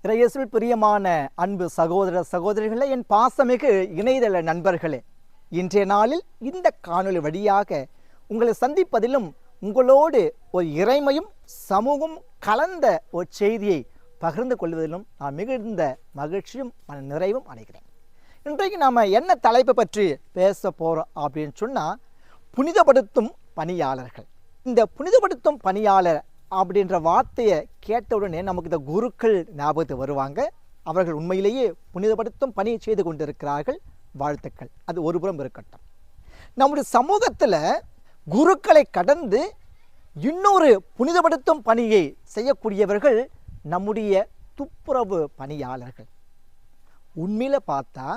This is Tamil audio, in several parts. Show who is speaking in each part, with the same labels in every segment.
Speaker 1: இறையேசுவில் பிரியமான அன்பு சகோதர சகோதரிகளே, என் பாசமிகு இணையதள நண்பர்களே, இன்றைய நாளில் இந்த காணொளி வழியாக உங்களை சந்திப்பதிலும் உங்களோடு ஒரு இறைமையும் சமூகம் கலந்த ஒரு செய்தியை பகிர்ந்து கொள்வதிலும் நான் மிகுந்த மகிழ்ச்சியும் மன நிறைவும் அடைகிறேன். இன்றைக்கு நாம் என்ன தலைப்பை பற்றி பேச போகிறோம் அப்படின்னு சொன்னால், புனிதப்படுத்தும் பணியாளர்கள். இந்த புனிதப்படுத்தும் பணியாளர் அப்படின்ற வார்த்தையை கேட்டவுடனே நமக்கு இந்த குருக்கள் ஞாபகத்துக்கு வருவாங்க. அவர்கள் உண்மையிலேயே புனிதப்படுத்தும் பணியை செய்து கொண்டிருக்கிறார்கள். வாழ்த்துக்கள். அது ஒருபுறம் இருக்கட்டும். நம்முடைய சமூகத்தில் குருக்களை கடந்து இன்னொரு புனிதப்படுத்தும் பணியை செய்யக்கூடியவர்கள் நம்முடைய துப்புரவு பணியாளர்கள். உண்மையில் பார்த்தா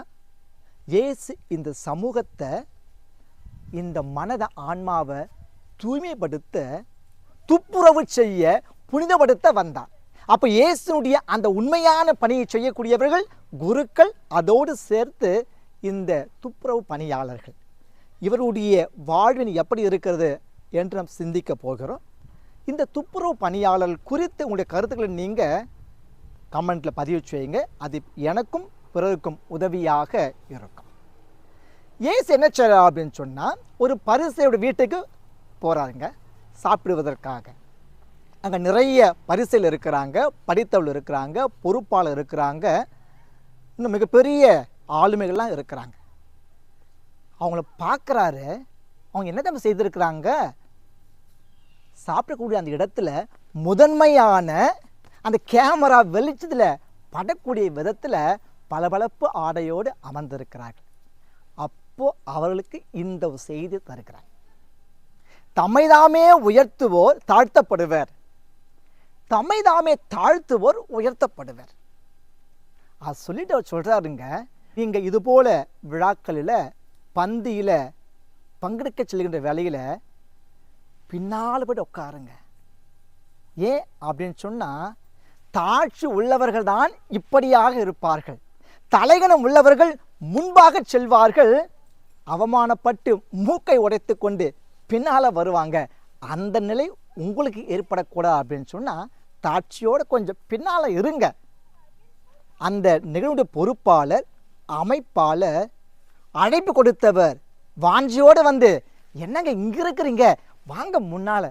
Speaker 1: இயேசு இந்த சமூகத்தை, இந்த மனத ஆன்மாவை தூய்மைப்படுத்த, துப்புரவு செய்ய, புனிதப்படுத்த வந்தார். அப்போ இயேசுனுடைய அந்த உண்மையான பணியை செய்யக்கூடியவர்கள் குருக்கள், அதோடு சேர்த்து இந்த துப்புரவு பணியாளர்கள். இவருடைய வாழ்வின் எப்படி இருக்கிறது என்று நாம் சிந்திக்க போகிறோம். இந்த துப்புரவு பணியாளர்கள் குறித்து உங்களுடைய கருத்துக்களை நீங்கள் கமெண்ட்டில் பதிவு செய்யுங்க. அது எனக்கும் பிறருக்கும் உதவியாக இருக்கும். இயேசு என்ன செய்கிறார் அப்படின்னு சொன்னால், ஒரு பரிசேயோட வீட்டுக்கு போகிறாருங்க சாப்பிடுவதற்காக. அங்கே நிறைய பரிசையில் இருக்கிறாங்க, படித்தவள் இருக்கிறாங்க, பொறுப்பாளர் இருக்கிறாங்க, இன்னும் மிகப்பெரிய ஆளுமைகள்லாம் இருக்கிறாங்க. அவங்கள பார்க்குறாரு. அவங்க என்ன தான் செய்திருக்கிறாங்க, சாப்பிடக்கூடிய அந்த இடத்துல முதன்மையான அந்த கேமரா வெளிச்சத்தில் படக்கூடிய விதத்தில் பளபளப்பு ஆடையோடு அமர்ந்திருக்கிறார்கள். அப்போது அவர்களுக்கு இந்த செய்தி தருகிறாங்க. தம்மைதாமே உயர்த்துவோர் தாழ்த்தப்படுவர், தம்மைதாமே தாழ்த்துவோர் உயர்த்தப்படுவர். அது சொல்லிட்டு அவர் சொல்கிறாருங்க, நீங்கள் இது போல விழாக்களில் பந்தியில் பங்கெடுக்க செல்கின்ற வேலையில் பின்னால் போய்ட்டு உட்காருங்க. ஏன் அப்படின்னு சொன்னால், தாழ்ச்சி உள்ளவர்கள் தான் இப்படியாக இருப்பார்கள். தலைகணம் உள்ளவர்கள் முன்பாக செல்வார்கள், அவமானப்பட்டு மூக்கை உடைத்து கொண்டு பின்னால் வருவாங்க. அந்த நிலை உங்களுக்கு ஏற்படக்கூடாது அப்படின்னு சொன்னால், தாட்சியோடு கொஞ்சம் பின்னால் இருங்க. அந்த நிகழ்வுடைய பொறுப்பாளர், அமைப்பாளர், அழைப்பு கொடுத்தவர் வாஞ்சியோடு வந்து, என்னங்க இங்கே இருக்கிறீங்க, வாங்க முன்னால்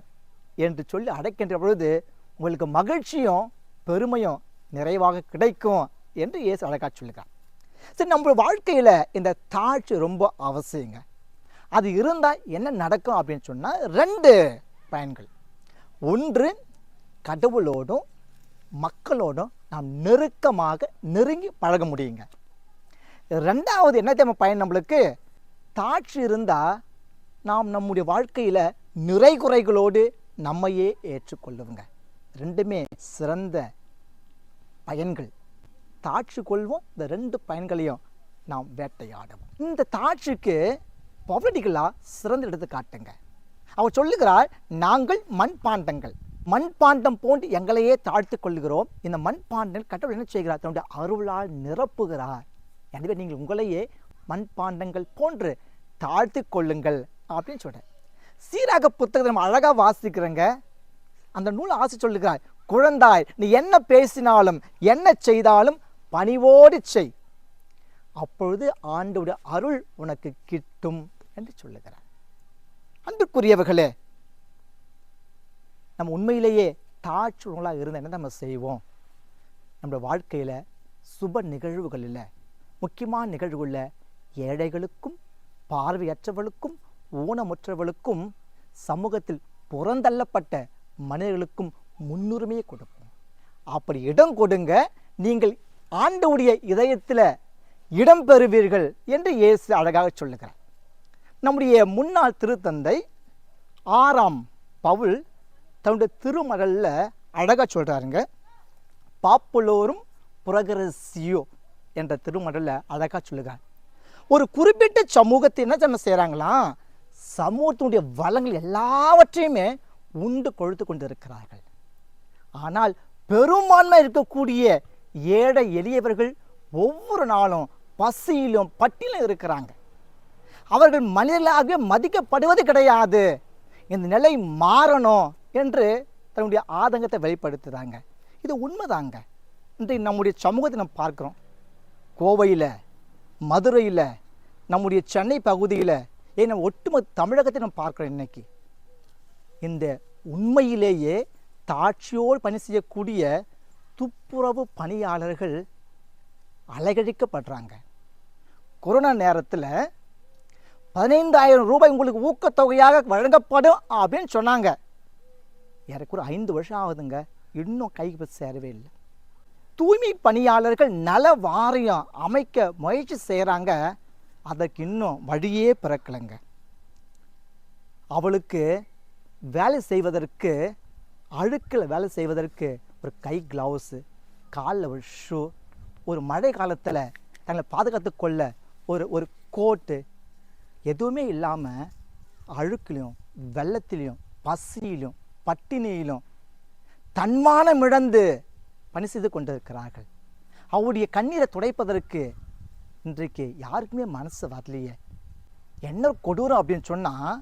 Speaker 1: என்று சொல்லி அழைக்கின்ற பொழுது உங்களுக்கு மகிழ்ச்சியும் பெருமையும் நிறைவாக கிடைக்கும் என்று இயேசு அழகாக சொல்லுகிறார். சரி, நம்ம வாழ்க்கையில் இந்த தாழ்ச்சி ரொம்ப அவசியங்க. அது இருந்தால் என்ன நடக்கும் அப்படின்னு சொன்னால், 2 பயன்கள். ஒன்று, கடவுளோடும் மக்களோடும் நாம் நெருக்கமாக நெருங்கி பழக முடியுங்க. 2வது என்ன தேவை பயன், நம்மளுக்கு தாழ்ச்சி இருந்தால் நாம் நம்முடைய வாழ்க்கையில் நிறை குறைகளோடு நம்மையே ஏற்றுக்கொள்ளுவோங்க. 2மே சிறந்த பயன்கள். தாட்சி கொள்வோம், இந்த 2 பயன்களையும் நாம் வேட்டையாடுவோம். இந்த தாட்சிக்கு பொலிட்டிக்கலாக சிறந்த இடத்தை காட்டுங்க. அவர் சொல்லுகிறார், நாங்கள் மண்பாண்டங்கள், மண்பாண்டம் போன்று எங்களையே தாழ்த்து கொள்கிறோம். இந்த மண்பாண்டங்கள் கடவுள் என்ன செய்கிறார், தன்னுடைய அருளால் நிரப்புகிறார். எனவே நீங்கள் உங்களையே மண்பாண்டங்கள் போன்று தாழ்த்து கொள்ளுங்கள் அப்படின்னு சொல்கிறேன். சீராக புத்தகத்தை நம்ம அழகாக வாசிக்கிறேங்க. அந்த நூல் ஆசி சொல்லுகிறார், குழந்தாய், நீ என்ன பேசினாலும் என்ன செய்தாலும் பணிவோடு செய், அப்பொழுது ஆண்டவருடைய அருள் உனக்கு கிட்டும் என்று சொல்லுகிறார். அன்புக்குரியவர்களே, நம்ம உண்மையிலேயே தாழ்ச்சி உணர்வாக இருந்தால் என்ன நம்ம செய்வோம்? நம்முடைய வாழ்க்கையில் சுப நிகழ்வுகளில், முக்கியமான நிகழ்வுகளில் ஏழைகளுக்கும் பார்வையற்றவர்களுக்கும் ஊனமுற்றவர்களுக்கும் சமூகத்தில் புறந்தள்ளப்பட்ட மனிதர்களுக்கும் முன்னுரிமையை கொடுப்போம். அப்படி இடம் கொடுங்க, நீங்கள் ஆண்டவருடைய இதயத்தில் இடம் பெறுவீர்கள் என்று இயேசு அழகாக சொல்லுகிறார். நம்முடைய முன்னாள் திருத்தந்தை 6ஆம் பவுல் தன்னுடைய திருமடலில் அழகாக சொல்கிறாருங்க. பாப்புலோரும் புரகரசியோ என்ற திருமடலில் அழகாக சொல்லுகிறார், ஒரு குறிப்பிட்ட சமூகத்தை என்ன செய்கிறாங்களாம், சமூகத்தினுடைய வளங்கள் எல்லாவற்றையுமே உண்டு கொழுத்து கொண்டு இருக்கிறார்கள். ஆனால் பெரும்பான்மை இருக்கக்கூடிய ஏழை எளியவர்கள் ஒவ்வொரு நாளும் பசியிலும் பட்டியலும் இருக்கிறாங்க. அவர்கள் மனிதர்களாகவே மதிக்கப்படுவது கிடையாது. இந்த நிலை மாறணும் என்று தன்னுடைய ஆதங்கத்தை வெளிப்படுத்துகிறாங்க. இது உண்மைதாங்க. இன்றைக்கு நம்முடைய சமூகத்தை நம்ம பார்க்குறோம். கோவையில், மதுரையில், நம்முடைய சென்னை பகுதியில், நம்ம ஒட்டுமொத்த தமிழகத்தை நம்ம பார்க்குறோம். இன்னைக்கு இந்த உண்மையிலேயே தாட்சியோடு பணி செய்யக்கூடிய துப்புரவு பணியாளர்கள் அலைகழிக்கப்படுறாங்க. கொரோனா நேரத்தில் 15,000 ரூபாய் உங்களுக்கு ஊக்கத்தொகையாக வழங்கப்படும் அப்படின்னு சொன்னாங்க. எனக்கு ஒரு 5 வருஷம் ஆகுதுங்க, இன்னும் கைக்கு சேரவே இல்லை. தூய்மை பணியாளர்கள் நல வாரியம் அமைக்க முயற்சி செய்கிறாங்க, அதற்கு இன்னும் வழியே பிறக்கலைங்க. அவளுக்கு வேலை செய்வதற்கு, அழுக்கில் வேலை செய்வதற்கு ஒரு கை க்ளவுஸு, காலில் ஒரு ஷூ, ஒரு மழை காலத்தில் தங்களை பாதுகாத்து கொள்ள ஒரு கோட்டு, எதுவுமே இல்லாமல் அழுக்கிலையும் வெள்ளத்திலையும் பசியிலும் பட்டினியிலும் தன்மானம் இழந்து பணி செய்து கொண்டிருக்கிறார்கள். அவருடைய கண்ணீரை துடைப்பதற்கு இன்றைக்கு யாருக்குமே மனசு வரலையே. என்ன கொடூரம் அப்படின்னு சொன்னால்,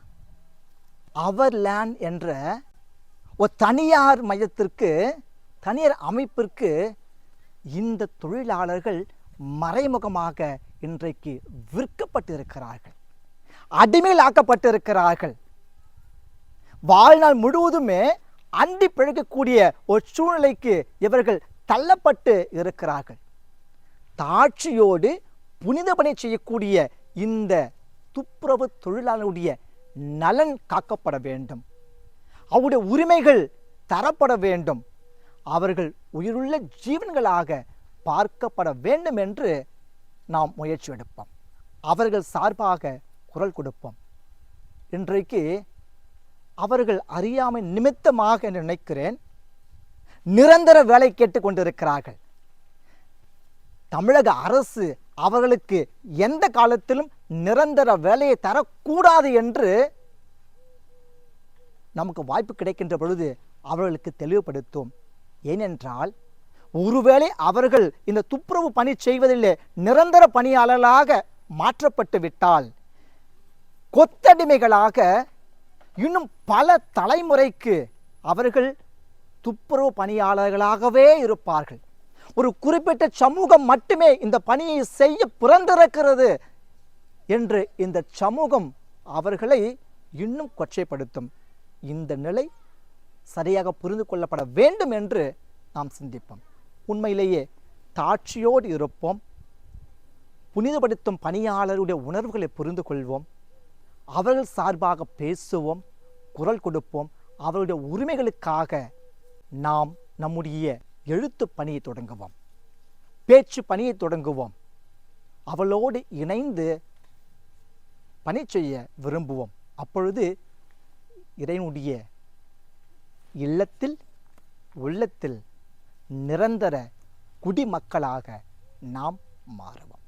Speaker 1: அவர் லேண்ட் என்ற ஒரு தனியார் மையத்திற்கு, தனியார் அமைப்பிற்கு இந்த தொழிலாளர்கள் மறைமுகமாக இன்றைக்கு விற்கப்பட்டிருக்கிறார்கள், அடிமையில் ஆக்கப்பட்டிருக்கிறார்கள். வாழ்நாள் முழுவதுமே அண்டி பிழைக்கக்கூடிய ஒரு சூழ்நிலைக்கு இவர்கள் தள்ளப்பட்டு இருக்கிறார்கள். தாட்சியோடு புனித பணி செய்யக்கூடிய இந்த துப்புரவு தொழிலாளருடைய நலன் காக்கப்பட வேண்டும், அவருடைய உரிமைகள் தரப்பட வேண்டும், அவர்கள் உயிருள்ள ஜீவன்களாக பார்க்கப்பட வேண்டும் என்று நாம் முயற்சி எடுப்போம். அவர்கள் சார்பாக குரல் கொடுப்போம். இன்றைக்கு அவர்கள் அறியாமை நிமித்தமாக என்று நினைக்கிறேன் நிரந்தர வேலை கேட்டுக்கொண்டிருக்கிறார்கள். தமிழக அரசு அவர்களுக்கு எந்த காலத்திலும் நிரந்தர வேலையை தரக்கூடாது என்று நமக்கு வாய்ப்பு கிடைக்கின்ற பொழுது அவர்களுக்கு தெளிவுபடுத்தும். ஏனென்றால் ஒருவேளை அவர்கள் இந்த துப்புரவு பணி செய்வதிலே நிரந்தர பணியாளர்களாக மாற்றப்பட்டு விட்டால் கொத்தடிமைகளாக இன்னும் பல தலைமுறைக்கு அவர்கள் துப்புரவு பணியாளர்களாகவே இருப்பார்கள். ஒரு குறிப்பிட்ட சமூகம் மட்டுமே இந்த பணியை செய்ய பிறந்திருக்கிறது என்று இந்த சமூகம் அவர்களை இன்னும் கொச்சைப்படுத்தும். இந்த நிலை சரியாக புரிந்து கொள்ளப்பட வேண்டும் என்று நாம் சிந்திப்போம். உண்மையிலேயே தாட்சியோடு இருப்போம். புனிதப்படுத்தும் பணியாளருடைய உணர்வுகளை புரிந்து கொள்வோம். அவர்கள் சார்பாக பேசுவோம், குரல் கொடுப்போம். அவருடைய உரிமைகளுக்காக நாம் நம்முடைய எழுத்து பணியை தொடங்குவோம், பேச்சு பணியை தொடங்குவோம். அவளோடு இணைந்து பணி செய்ய விரும்புவோம். அப்பொழுது இறைவனுடைய இல்லத்தில், உள்ளத்தில் நிரந்தர குடிமக்களாக நாம் மாறுவோம்.